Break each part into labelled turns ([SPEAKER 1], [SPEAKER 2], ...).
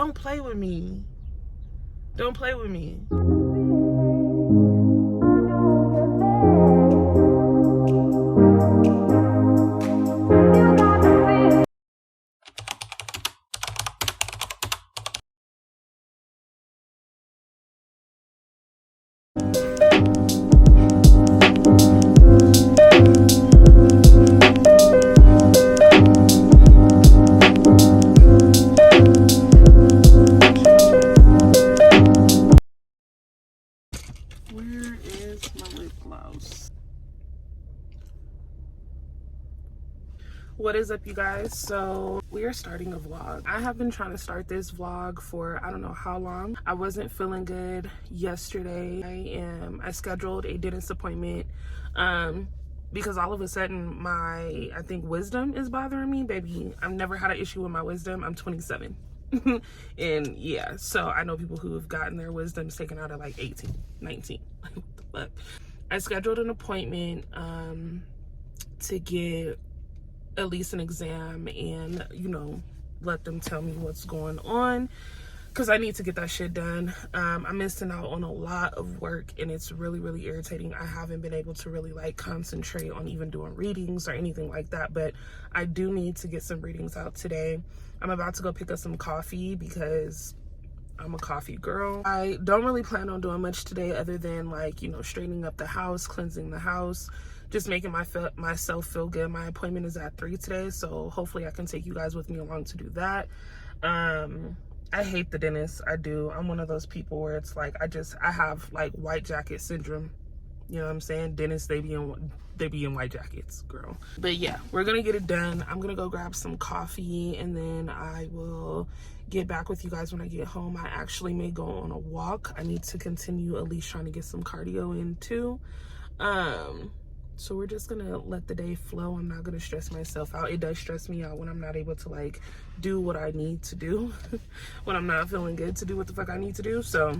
[SPEAKER 1] don't play with me. Don't play with me. Where is my lip gloss? What is up, you guys? So we are starting a vlog. I have been trying to start this vlog for I don't know how long. I wasn't feeling good yesterday. I scheduled a dentist appointment because all of a sudden my wisdom is bothering me. Baby, I've never had an issue with my wisdom. I'm 27. And yeah, so I know people who have gotten their wisdoms taken out at like 18, 19. Like, what the fuck? I scheduled an appointment to get at least an exam and, you know, let them tell me what's going on, because I need to get that shit done. I'm missing out on a lot of work and it's really, really irritating. I haven't been able to really like concentrate on even doing readings or anything like that, but I do need to get some readings out today. I'm about to go pick up some coffee because I'm a coffee girl. I don't really plan on doing much today other than like, you know, straightening up the house, cleansing the house, just making myself feel good. My appointment is at 3 today, so hopefully I can take you guys with me along to do that. I hate the dentist. I do. I'm one of those people where it's like I have like white jacket syndrome. You know what I'm saying? Dentists, they be in white jackets, girl. But yeah, we're gonna get it done. I'm gonna go grab some coffee and then I will get back with you guys when I get home. I actually may go on a walk. I need to continue at least trying to get some cardio in too. So we're just gonna let the day flow. I'm not gonna stress myself out. It does stress me out when I'm not able to like do what I need to do when I'm not feeling good to do what the fuck I need to do. So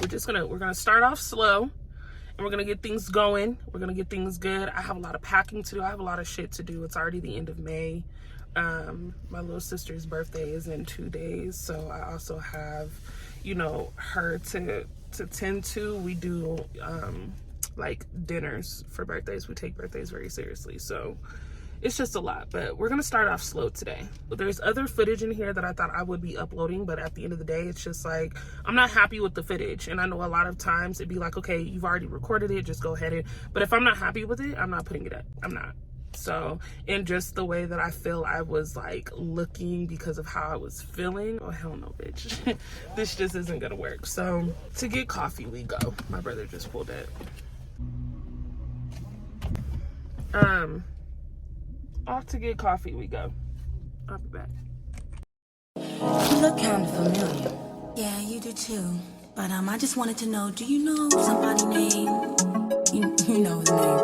[SPEAKER 1] we're gonna start off slow and we're gonna get things going. We're gonna get things good. I have a lot of packing to do. I have a lot of shit to do. It's already the end of May. My little sister's birthday is in 2 days, so I also have, you know, her to tend to. We do like dinners for birthdays. We take birthdays very seriously, so it's just a lot. But we're gonna start off slow today. But there's other footage in here that I thought I would be uploading, but at the end of the day, it's just like I'm not happy with the footage. And I know a lot of times it'd be like, okay, you've already recorded it, just go ahead and, but if I'm not happy with it, I'm not putting it up. I'm not. So, and just the way that I feel I was like looking because of how I was feeling, oh hell no, bitch. This just isn't gonna work. So to get coffee we go. My brother just pulled it. Off to get coffee we go. I'll be back.
[SPEAKER 2] You look kind of familiar. Yeah, you do too. But I just wanted to know, do you know somebody named, you know his name?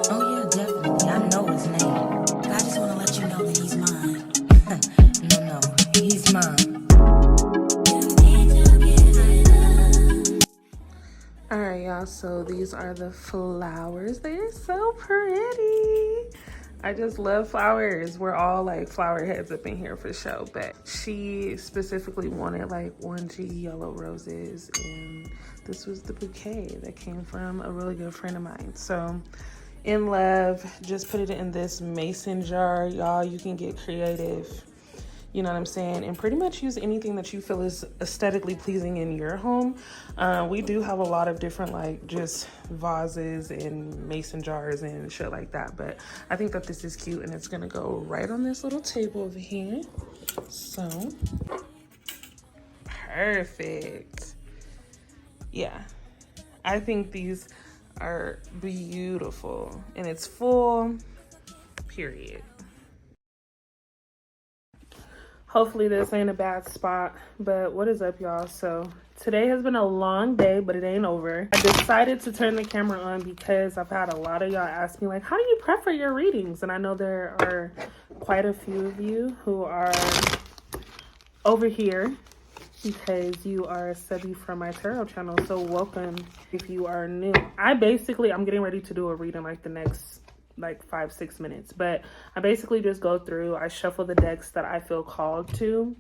[SPEAKER 2] Oh yeah, definitely. I know his name. But I just want to let you know that he's mine. No, he's mine.
[SPEAKER 1] All right, y'all, so these are the flowers. They're so pretty. I just love flowers. We're all like flower heads up in here for sure, but she specifically wanted like orangey yellow roses, and this was the bouquet that came from a really good friend of mine. So in love, just put it in this mason jar. Y'all, you can get creative. You know what I'm saying? And pretty much use anything that you feel is aesthetically pleasing in your home. We do have a lot of different like just vases and mason jars and shit like that. But I think that this is cute and it's gonna go right on this little table over here. So, perfect. Yeah, I think these are beautiful and it's full, period. Hopefully this ain't a bad spot, but what is up, y'all? So today has been a long day, but it ain't over. I decided to turn the camera on because I've had a lot of y'all ask me like, how do you prep for your readings? And I know there are quite a few of you who are over here because you are a subby from my tarot channel. So welcome if you are new. I'm getting ready to do a reading like the next like 5-6 minutes. But I basically just go through, I shuffle the decks that I feel called to.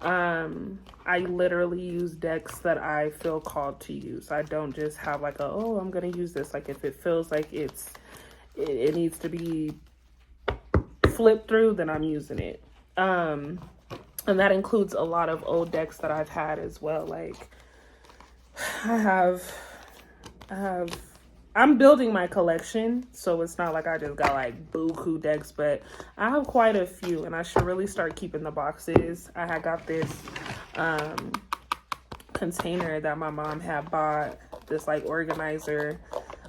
[SPEAKER 1] I literally use decks that I feel called to use. I don't just have like oh, I'm gonna use this. Like if it feels like it needs to be flipped through, then I'm using it. And that includes a lot of old decks that I've had as well. Like I'm building my collection, so it's not like I just got like buku decks, but I have quite a few, and I should really start keeping the boxes. I had got this container that my mom had bought, this like organizer,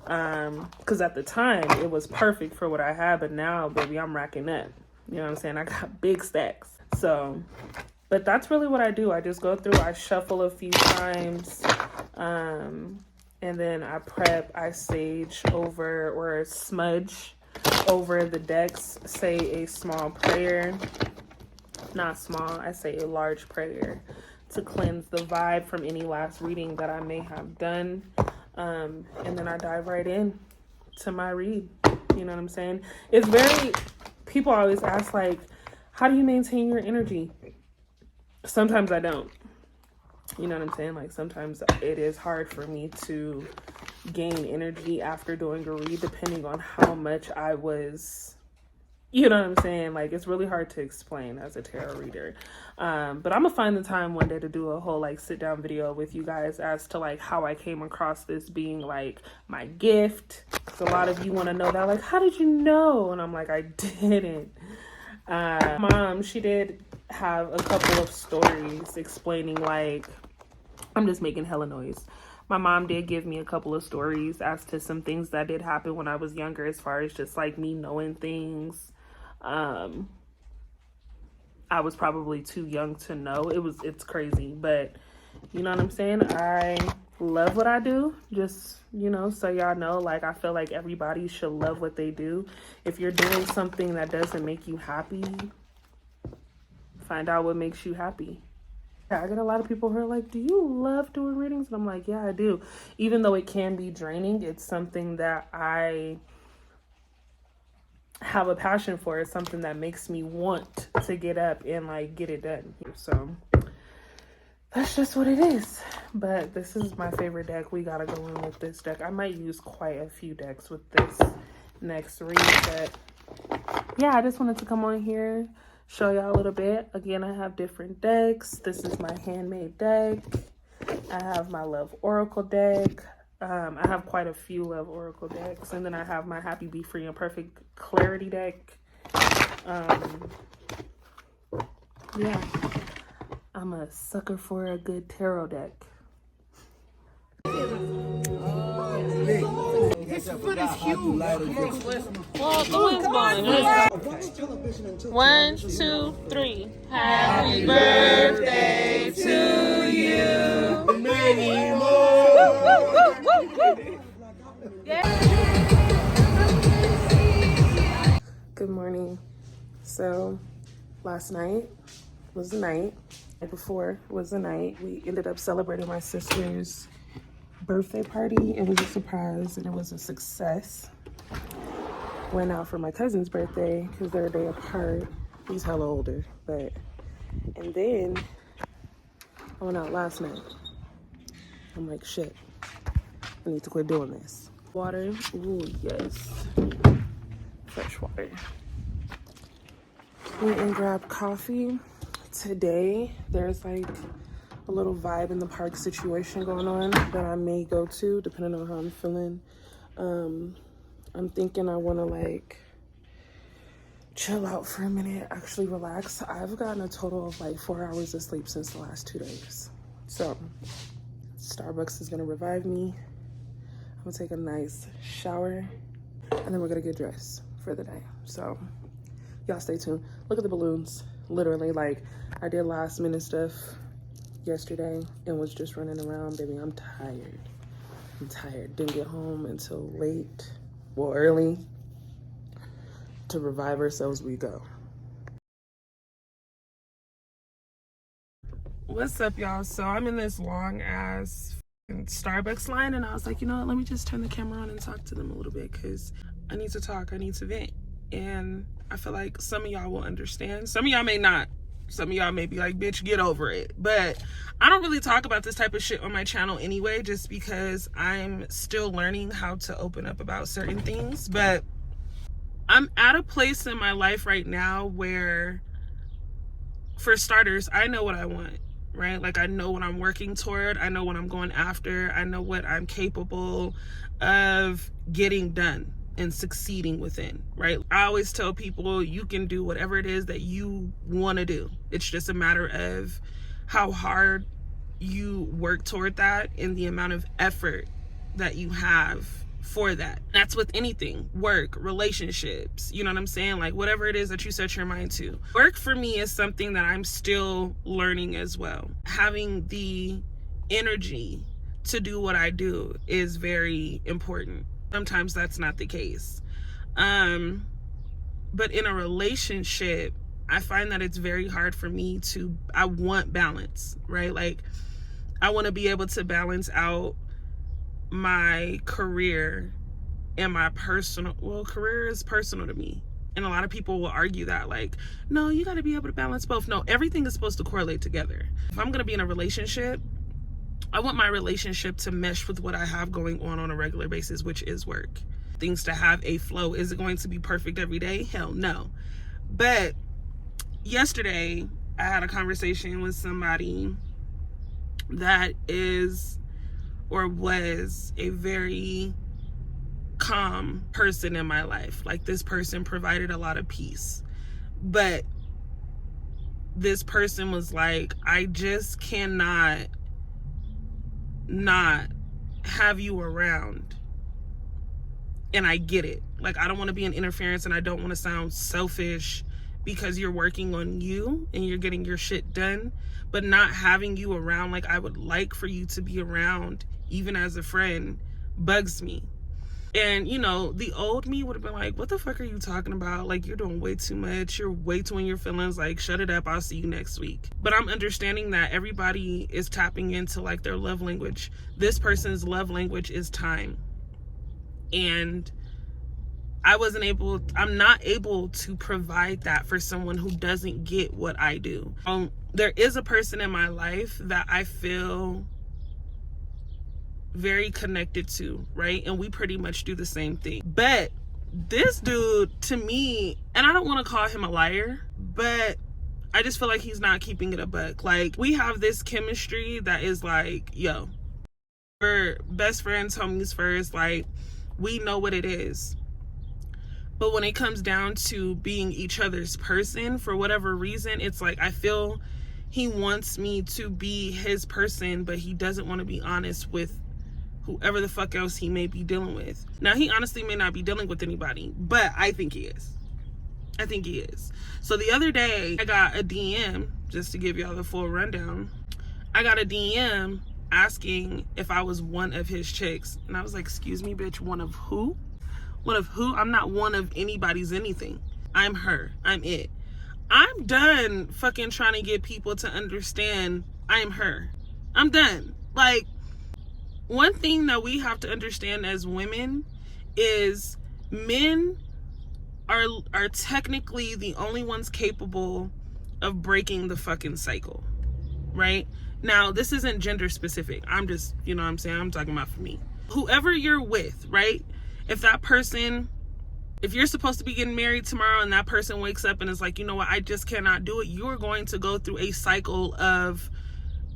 [SPEAKER 1] because at the time it was perfect for what I had, but now, baby, I'm racking up. You know what I'm saying? I got big stacks. So, but that's really what I do. I just go through, I shuffle a few times, and then I prep, I sage over or smudge over the decks, say a small prayer, not small, I say a large prayer to cleanse the vibe from any last reading that I may have done. And then I dive right in to my read. You know what I'm saying? It's very, people always ask like, how do you maintain your energy? Sometimes I don't. You know what I'm saying? Like sometimes it is hard for me to gain energy after doing a read, depending on how much I was, you know what I'm saying? Like it's really hard to explain as a tarot reader. But I'm gonna find the time one day to do a whole like sit down video with you guys as to like how I came across this being like my gift. Cause a lot of you want to know that, like, how did you know? And I'm like, I didn't. Mom, she did have a couple of stories explaining like, I'm just making hella noise. My mom did give me a couple of stories as to some things that did happen when I was younger, as far as just like me knowing things. I was probably too young to know. It's crazy, but you know what I'm saying? I love what I do. Just, you know, so y'all know, like, I feel like everybody should love what they do. If you're doing something that doesn't make you happy, find out what makes you happy. I get a lot of people who are like, do you love doing readings? And I'm like, yeah, I do. Even though it can be draining, it's something that I have a passion for. It's something that makes me want to get up and like get it done. So that's just what it is. But this is my favorite deck. We gotta go in with this deck. I might use quite a few decks with this next read, but yeah, I just wanted to come on here, show y'all a little bit. Again, I have different decks. This is my handmade deck. I have my Love Oracle deck. I have quite a few Love Oracle decks. And then I have my Happy, Be Free, and Perfect Clarity deck. Yeah, I'm a sucker for a good tarot deck.
[SPEAKER 3] His foot is huge.
[SPEAKER 1] Well, the wind's blowing. 1, 2, 3. Happy birthday to you.
[SPEAKER 3] Many more.
[SPEAKER 1] Good morning. So last night was the night. The night before was the night. We ended up celebrating my sister's birthday party. It was a surprise and it was a success. Went out for my cousin's birthday because they're a day apart. He's hella older, but and then I went out last night. I'm like, shit, I need to quit doing this. Water, ooh, yes, fresh water. Went and grabbed coffee. Today there's like a little vibe in the park situation going on that I may go to depending on how I'm feeling. I'm thinking I want to like chill out for a minute, actually relax. I've gotten a total of like 4 hours of sleep since the last 2 days. So Starbucks is gonna revive me. I'm gonna take a nice shower and then we're gonna get dressed for the day. So y'all stay tuned. Look at the balloons. Literally, like, I did last minute stuff yesterday and was just running around. Baby, I'm tired. I'm tired. Didn't get home until late, well, early. To revive ourselves, we go. What's up, y'all? So I'm in this long ass Starbucks line and I was like, you know what, let me just turn the camera on and talk to them a little bit because I need to talk. I need to vent. And I feel like some of y'all will understand. Some of y'all may not. Some of y'all may be like, bitch, get over it. But I don't really talk about this type of shit on my channel anyway, just because I'm still learning how to open up about certain things. But I'm at a place in my life right now where, for starters, I know what I want, right? Like, I know what I'm working toward. I know what I'm going after. I know what I'm capable of getting done and succeeding within, right? I always tell people you can do whatever it is that you want to do. It's just a matter of how hard you work toward that and the amount of effort that you have for that. That's with anything, work, relationships, you know what I'm saying? Like, whatever it is that you set your mind to. Work for me is something that I'm still learning as well. Having the energy to do what I do is very important. Sometimes that's not the case. But in a relationship, I find that it's very hard for me to, I want balance, right? Like, I want to be able to balance out my career and my personal, well, career is personal to me. And a lot of people will argue that, like, no, you got to be able to balance both. No, everything is supposed to correlate together. If I'm going to be in a relationship, I want my relationship to mesh with what I have going on a regular basis, which is work. Things to have a flow. Is it going to be perfect every day? Hell no. But yesterday, I had a conversation with somebody that is or was a very calm person in my life. Like, this person provided a lot of peace. But this person was like, I just cannot not have you around. And I get it. Like, I don't want to be an interference and I don't want to sound selfish because you're working on you and you're getting your shit done, but not having you around like I would like for you to be around, even as a friend, bugs me. And, you know, the old me would have been like, what the fuck are you talking about? Like, you're doing way too much. You're way too in your feelings. Like, shut it up. I'll see you next week. But I'm understanding that everybody is tapping into, like, their love language. This person's love language is time. And I'm not able to provide that for someone who doesn't get what I do. There is a person in my life that I feel very connected to, right? And we pretty much do the same thing. But this dude, to me, and I don't want to call him a liar, but I just feel like he's not keeping it a buck. Like, we have this chemistry that is like, yo, we're best friends, homies first. Like, we know what it is. But when it comes down to being each other's person, for whatever reason, it's like, I feel he wants me to be his person, but he doesn't want to be honest with whoever the fuck else he may be dealing with. Now, he honestly may not be dealing with anybody, but I think he is. I think he is. So the other day, I got a DM, just to give y'all the full rundown. I got a DM asking if I was one of his chicks. And I was like, excuse me, bitch, one of who? One of who? I'm not one of anybody's anything. I'm her. I'm it. I'm done fucking trying to get people to understand I'm her. I'm done. Like, one thing that we have to understand as women is men are technically the only ones capable of breaking the fucking cycle, right? Now, this isn't gender specific. I'm just, you know what I'm saying? I'm talking about for me. Whoever you're with, right? If that person, if you're supposed to be getting married tomorrow and that person wakes up and is like, you know what, I just cannot do it, you're going to go through a cycle of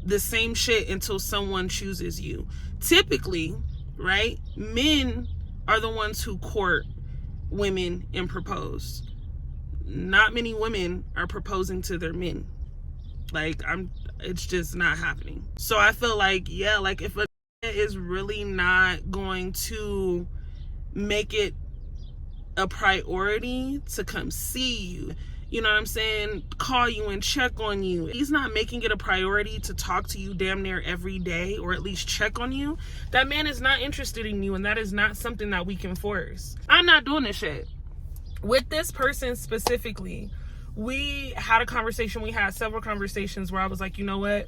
[SPEAKER 1] the same shit until someone chooses you. Typically, right, men are the ones who court women and propose. Not many women are proposing to their men. Like, it's just not happening. So I feel like, yeah, like, if a is really not going to make it a priority to come see you, you know what I'm saying, call you and check on you, he's not making it a priority to talk to you damn near every day or at least check on you, that man is not interested in you, and that is not something that we can force. I'm not doing this shit. With this person specifically, we had a conversation, we had several conversations where I was like, you know what,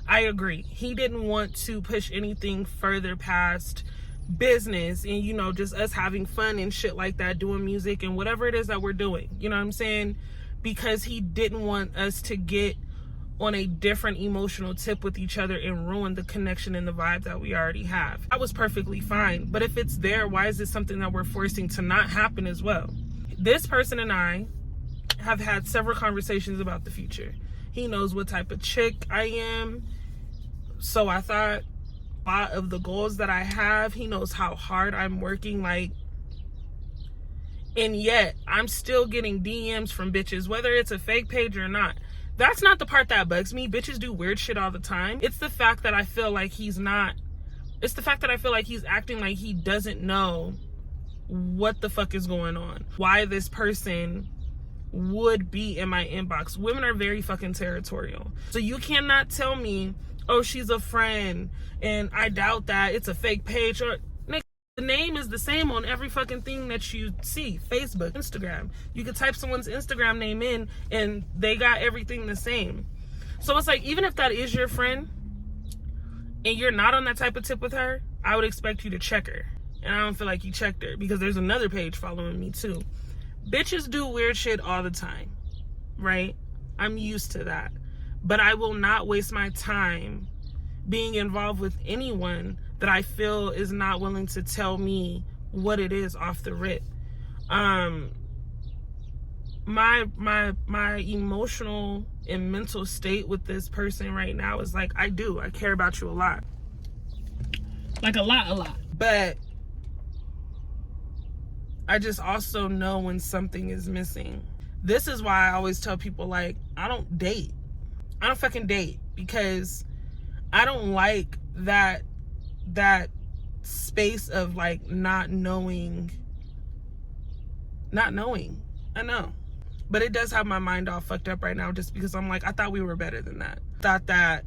[SPEAKER 1] I agree. He didn't want to push anything further past business and, you know, just us having fun and shit like that, doing music and whatever it is that we're doing, you know what I'm saying? Because he didn't want us to get on a different emotional tip with each other and ruin the connection and the vibe that we already have. That was perfectly fine. But if it's there, why is it something that we're forcing to not happen as well? This person and I have had several conversations about the future. He knows what type of chick I am. So I thought a lot of the goals that I have, he knows how hard I'm working, like, and yet I'm still getting DMs from bitches, whether it's a fake page or not. That's not the part that bugs me. Bitches do weird shit all the time. It's the fact that I feel like he's acting like he doesn't know what the fuck is going on. Why this person would be in my inbox. Women are very fucking territorial. So you cannot tell me, oh, she's a friend, and I doubt that it's a fake page. Or the name is the same on every fucking thing that you see. Facebook, Instagram. You could type someone's Instagram name in and they got everything the same. So it's like, even if that is your friend and you're not on that type of tip with her, I would expect you to check her. And I don't feel like you checked her because there's another page following me too. Bitches do weird shit all the time, right? I'm used to that. But I will not waste my time being involved with anyone that I feel is not willing to tell me what it is off the rip. My emotional and mental state with this person right now is like, I care about you a lot. Like a lot. But I just also know when something is missing. This is why I always tell people, like, I don't fucking date, because I don't like that space of like not knowing. I know, but it does have my mind all fucked up right now, just because I'm like, I thought we were better than that. Thought that,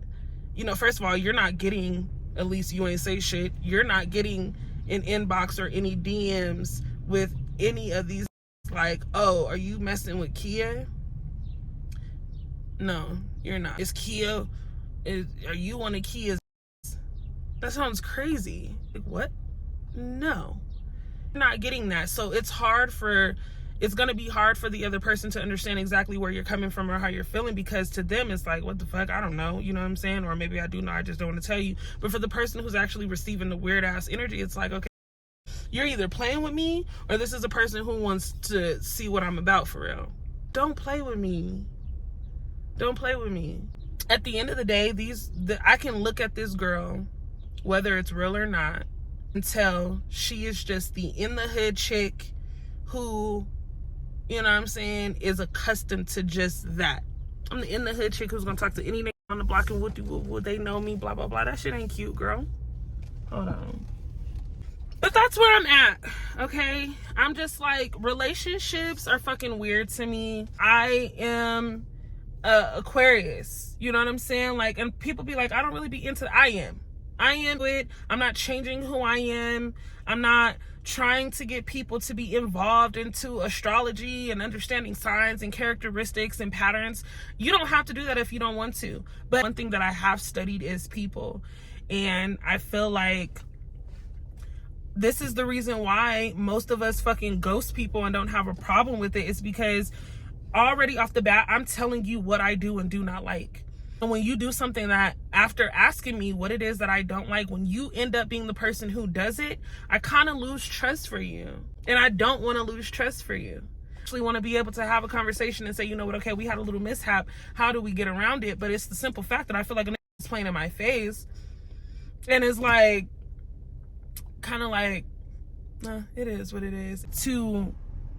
[SPEAKER 1] you know, first of all, you're not getting, at least you ain't say shit, you're not getting an inbox or any DMs with any of these, like, oh, are you messing with Kia? No, you're not. Is Kia, are you one of Kia's? That sounds crazy. Like, what? No. You're not getting that. So it's gonna be hard for the other person to understand exactly where you're coming from or how you're feeling, because to them it's like, what the fuck? I don't know. You know what I'm saying? Or maybe I do know, I just don't want to tell you. But for the person who's actually receiving the weird ass energy, it's like, okay, you're either playing with me or this is a person who wants to see what I'm about for real. Don't play with me. Don't play with me. At the end of the day, I can look at this girl, whether it's real or not, and tell she is just the in the hood chick who, you know what I'm saying, is accustomed to just that. I'm the in the hood chick who's gonna talk to any nigga on the block and would they know me, blah blah blah. That shit ain't cute, girl. Hold on. But that's where I'm at, okay? I'm just like, relationships are fucking weird to me. I am Aquarius, you know what I'm saying? Like, and people be like, I don't really be into I am it. I'm not changing who I am. I'm not trying to get people to be involved into astrology and understanding signs and characteristics and patterns. You don't have to do that if you don't want to. But one thing that I have studied is people. And I feel like this is the reason why most of us fucking ghost people and don't have a problem with it, is because already off the bat, I'm telling you what I do and do not like. And when you do something that, after asking me what it is that I don't like, when you end up being the person who does it, I kind of lose trust for you. And I don't want to lose trust for you. I actually want to be able to have a conversation and say, you know what, okay, we had a little mishap. How do we get around it? But it's the simple fact that I feel like a nigga is playing in my face. And it's like, kind of like, it is what it is. To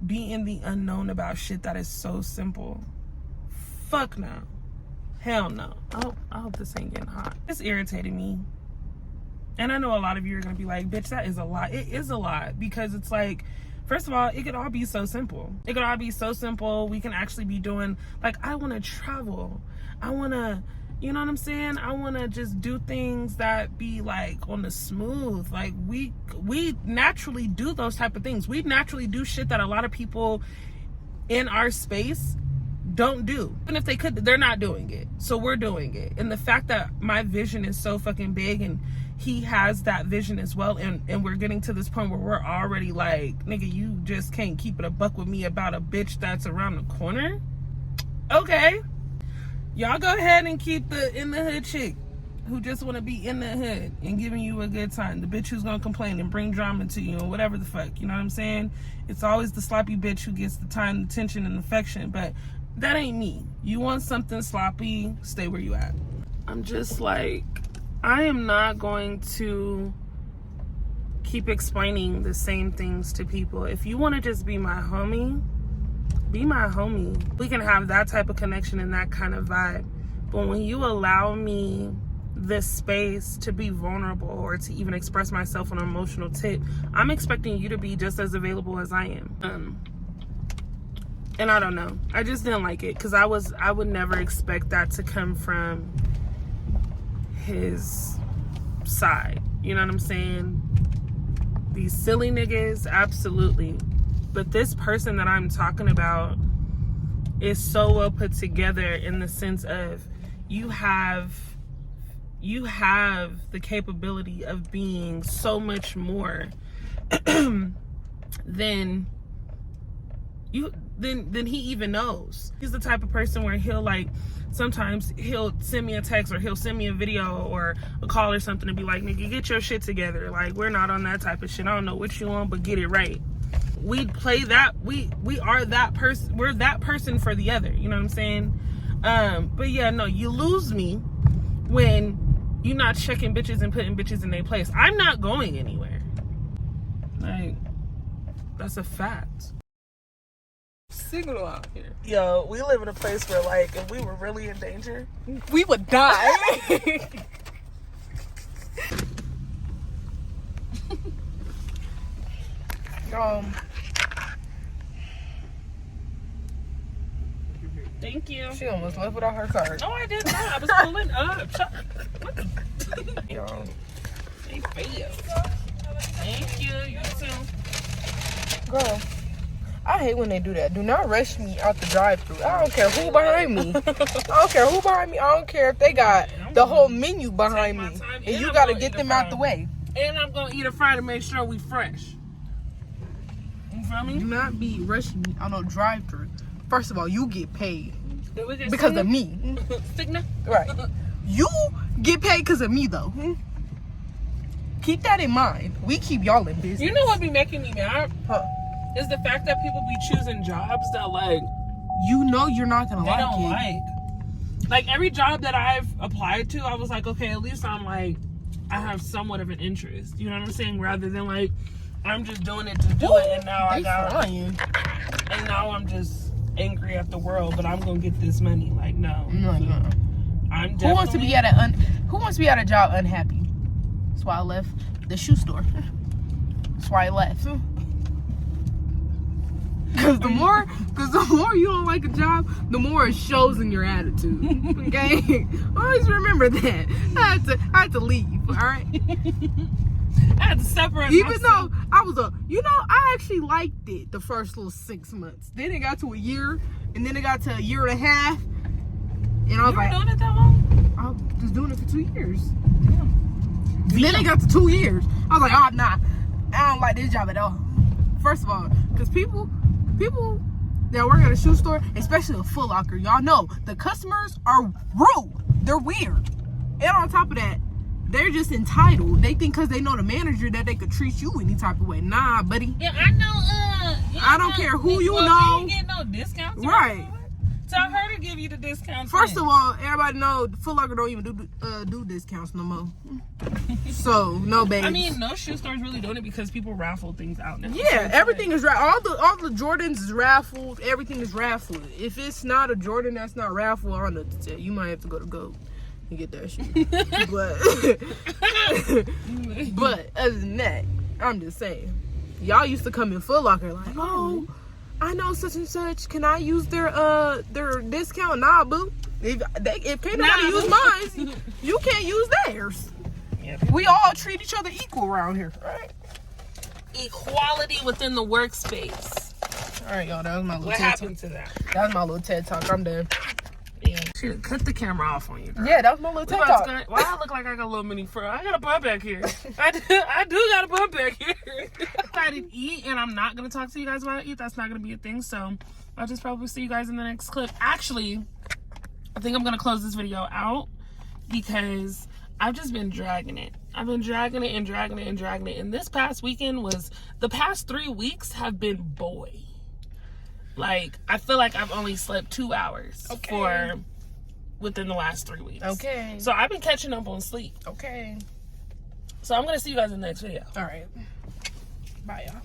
[SPEAKER 1] be in the unknown about shit that is so simple. Fuck no. Hell no. I hope this ain't getting hot. It's irritating me. And I know a lot of you are going to be like, bitch, that is a lot. It is a lot, because it's like, first of all, it could all be so simple. It could all be so simple. We can actually be doing, like, I want to travel. I want to, you know what I'm saying? I want to just do things that be like on the smooth. Like, we naturally do those type of things. We naturally do shit that a lot of people in our space don't do. And if they could, they're not doing it. So we're doing it. And the fact that my vision is so fucking big and he has that vision as well, and we're getting to this point where we're already like, nigga, you just can't keep it a buck with me about a bitch that's around the corner. Okay, y'all go ahead and keep the in the hood chick who just want to be in the hood and giving you a good time, the bitch who's gonna complain and bring drama to you or whatever the fuck, you know what I'm saying? It's always the sloppy bitch who gets the time, the attention, and affection, but that ain't me. You want something sloppy, stay where you at. I'm just like, I am not going to keep explaining the same things to people. If you want to just be my homie, be my homie. We can have that type of connection and that kind of vibe. But when you allow me this space to be vulnerable or to even express myself on an emotional tip, I'm expecting you to be just as available as I am. And I don't know. I just didn't like it because I would never expect that to come from his side. You know what I'm saying? These silly niggas, absolutely. But this person that I'm talking about is so well put together in the sense of you have the capability of being so much more than he even knows. He's the type of person where he'll like, sometimes he'll send me a text or he'll send me a video or a call or something and be like, nigga, get your shit together. Like, we're not on that type of shit. I don't know what you want, but get it right. We play that, we are that person, we're that person for the other, you know what I'm saying? But yeah, no, you lose me when you're not checking bitches and putting bitches in their place. I'm not going anywhere. Like, that's a fact.
[SPEAKER 3] Signal out here.
[SPEAKER 1] Yo, we live in a place where, like, if we were really in danger,
[SPEAKER 3] We would die.
[SPEAKER 1] thank you.
[SPEAKER 3] She almost left without her card.
[SPEAKER 1] No, I did not. I was pulling up. What the?
[SPEAKER 3] Yo.
[SPEAKER 1] They fail. Thank you. You too.
[SPEAKER 3] Girl, I hate when they do that. Do not rush me out the drive-thru. I don't care who behind me. I don't care who behind me. I don't care if they got the whole menu behind me. And you got to get them out the way.
[SPEAKER 1] And I'm going to eat a fry to make sure we fresh. You feel me?
[SPEAKER 3] Do not be rushing me on no drive-thru. First of all, you get paid
[SPEAKER 1] Did we get
[SPEAKER 3] because
[SPEAKER 1] signal?
[SPEAKER 3] of me.
[SPEAKER 1] Signal?
[SPEAKER 3] Right. You get paid because of me, though. Keep that in mind. We keep y'all in business.
[SPEAKER 1] You know what be making me mad?
[SPEAKER 3] Huh.
[SPEAKER 1] Is the fact that people be choosing jobs that, like,
[SPEAKER 3] You know you're not going to
[SPEAKER 1] they
[SPEAKER 3] like
[SPEAKER 1] don't
[SPEAKER 3] it.
[SPEAKER 1] like. Like, every job that I've applied to, I was like, okay, at least I'm like, I have somewhat of an interest. You know what I'm saying? Rather than like, I'm just doing it to do it, and now I
[SPEAKER 3] They
[SPEAKER 1] got,
[SPEAKER 3] flying.
[SPEAKER 1] and now I'm just angry at the world, but I'm gonna get this money. Like, no,
[SPEAKER 3] No.
[SPEAKER 1] I'm definitely.
[SPEAKER 3] Who wants to be at a job unhappy? That's why I left the shoe store. That's why I left. Because the more you don't like a job, the more it shows in your attitude. Okay, always remember that. I had to leave. All right.
[SPEAKER 1] I had to separate
[SPEAKER 3] Even
[SPEAKER 1] myself.
[SPEAKER 3] though I actually liked it the first little 6 months. Then it got to a year, and then it got to a year and a half, and I was
[SPEAKER 1] You were
[SPEAKER 3] like,
[SPEAKER 1] doing it that long?
[SPEAKER 3] I was doing it for 2 years. And then it got to 2 years. I was like, oh, nah, I don't like this job at all. First of all, because people that work at a shoe store, especially a Foot Locker, y'all know the customers are rude. They're weird. And on top of that, they're just entitled. They think because they know the manager that they could treat you any type of way. Nah, buddy.
[SPEAKER 1] Yeah, I know.
[SPEAKER 3] I don't care who you
[SPEAKER 1] well,
[SPEAKER 3] know.
[SPEAKER 1] You ain't getting no discounts.
[SPEAKER 3] Right.
[SPEAKER 1] Tell her to give you the discounts.
[SPEAKER 3] First of all, everybody know Foot Locker don't even do discounts no more. So no, baby.
[SPEAKER 1] I mean, no shoe stores really doing it because people raffle things out now.
[SPEAKER 3] Yeah, everything is all the Jordans is raffled. Everything is raffled. If it's not a Jordan that's not raffled, I don't know what to tell you. You might have to go to GOAT and get that shit. But other than that, I'm just saying, y'all used to come in Foot Locker like, oh, I know such and such. Can I use their discount? Nah, boo. If can't nobody use mine, you can't use theirs.
[SPEAKER 1] Yeah.
[SPEAKER 3] We all treat each other equal around here, right?
[SPEAKER 1] Equality within the workspace.
[SPEAKER 3] All right, y'all. That was my little
[SPEAKER 1] What
[SPEAKER 3] TED
[SPEAKER 1] happened to that?
[SPEAKER 3] Talk. That was my little TED talk. I'm done.
[SPEAKER 1] Yeah. She done cut the camera off on you, girl.
[SPEAKER 3] Yeah, that was my little
[SPEAKER 1] We about
[SPEAKER 3] TikTok.
[SPEAKER 1] to go- Why I look like I got a little mini fur? I got a butt back here. I do got a butt back here. I didn't eat, and I'm not going to talk to you guys while I eat. That's not going to be a thing. So I'll just probably see you guys in the next clip. Actually, I think I'm going to close this video out because I've just been dragging it. I've been dragging it and dragging it and dragging it. And this past weekend was, the past 3 weeks have been boy. Like, I feel like I've only slept 2 hours within the last 3 weeks.
[SPEAKER 3] Okay.
[SPEAKER 1] So I've been catching up on sleep.
[SPEAKER 3] Okay.
[SPEAKER 1] So I'm going to see you guys in the next video.
[SPEAKER 3] All right. Bye, y'all.